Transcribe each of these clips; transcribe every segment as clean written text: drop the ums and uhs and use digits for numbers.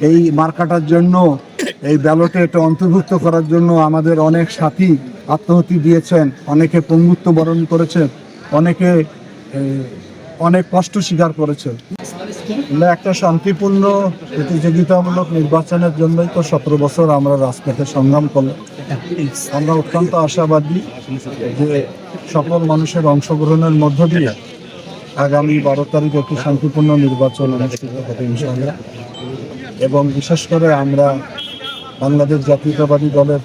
এই মার্কাটার জন্য, এই ব্যালটে এটা অন্তর্ভুক্ত করার জন্য আমাদের অনেক সাথী আত্মাহুতি দিয়েছেন, অনেকে পঙ্গুত্ব বরণ করেছেন, অনেকে অনেক কষ্ট স্বীকার করেছেন। একটা শান্তিপূর্ণ প্রতিযোগিতামূলক নির্বাচনের জন্যই তো 17 বছর আমরা রাজপথে সংগ্রাম করলাম। আমরা অত্যন্ত আশাবাদী যে সকল মানুষের অংশগ্রহণের মধ্য দিয়ে আগামী 12 তারিখ একটি শান্তিপূর্ণ নির্বাচন অনুষ্ঠিত হবে ইনশাআল্লাহ। এবং বিশেষ করে আমরা বাংলাদেশ জাতীয়তাবাদী দলের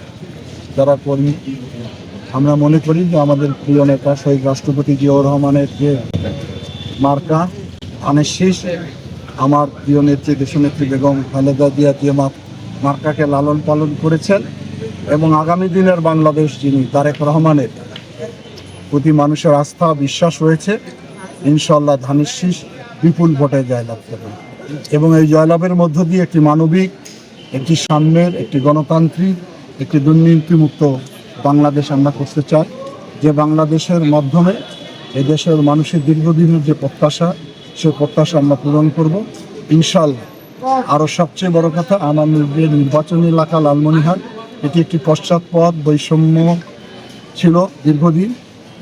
যারা কর্মী, আমরা মনে করি যে আমাদের প্রিয় নেতা শহীদ রাষ্ট্রপতি জিয়াউর রহমানের যে মার্কা ধানের শীষ, আমার প্রিয় নেত্রী দেশনেত্রী বেগম খালেদা জিয়া যে মার্কাকে লালন পালন করেছেন এবং আগামী দিনের বাংলাদেশ যিনি তারেক রহমানের প্রতি মানুষের আস্থা বিশ্বাস রয়েছে, ইনশাআল্লাহ ধানের শীষ বিপুল ভোটে জয়লাভ করবে। এবং এই জয়লাভের মধ্য দিয়ে একটি মানবিক, একটি সাম্যের, একটি গণতান্ত্রিক, একটি দুর্নীতিমুক্ত বাংলাদেশ আমরা করতে চাই, যে বাংলাদেশের মাধ্যমে এই দেশের মানুষের দীর্ঘদিনের যে প্রত্যাশা, সে প্রত্যাশা আমরা পূরণ করব ইনশাআল্লাহ। আরও সবচেয়ে বড় কথা, আমার নির্বাচনী এলাকা লালমনিরহাট, এটি একটি পশ্চাৎপদ বৈষম্য ছিল দীর্ঘদিন,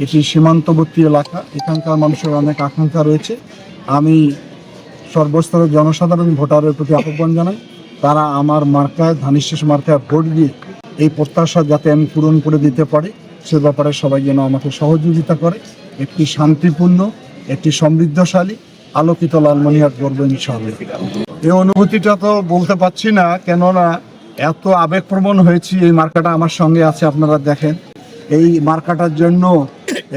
এটি সীমান্তবর্তী এলাকা, এখানকার মানুষের অনেক আকাঙ্ক্ষা রয়েছে। আমি সর্বস্তরের জনসাধারণ ভোটারের প্রতি আহ্বান জানাই, তারা আমার মার্কায়, ধানের শীষ মার্কায় ভোট দিয়ে এই প্রত্যাশা যাতে আমি পূরণ করে দিতে পারি, সে ব্যাপারে সবাই যেন আমাকে সহযোগিতা করে। একটি শান্তিপূর্ণ, একটি সমৃদ্ধশালী, আলোকিত লালমনিরহাট গড়ব ইনশাআল্লাহ। এই অনুভূতিটা তো বলতে পারছি না, কেননা এত আবেগপ্রবণ হয়েছি। এই মার্কাটা আমার সঙ্গে আছে, আপনারা দেখেন। এই মার্কাটার জন্য,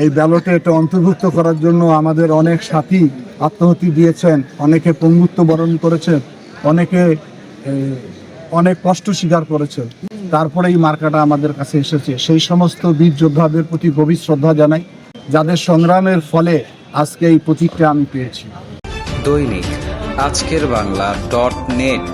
এই ব্যালটে এটা অন্তর্ভুক্ত করার জন্য আমাদের অনেক সাথী আত্মাহুতি দিয়েছেন, অনেকে পঙ্গুত্ব বরণ করেছেন, অনেকে অনেক কষ্ট স্বীকার করেছেন। তারপরে এই মার্কাটা আমাদের কাছে এসেছে। সেই সমস্ত বীর যোদ্ধাদের প্রতি গভীর শ্রদ্ধা জানাই, যাদের সংগ্রামের ফলে আজকে এই প্রতীকটা আমি পেয়েছি। দৈনিক আজকের বাংলা .net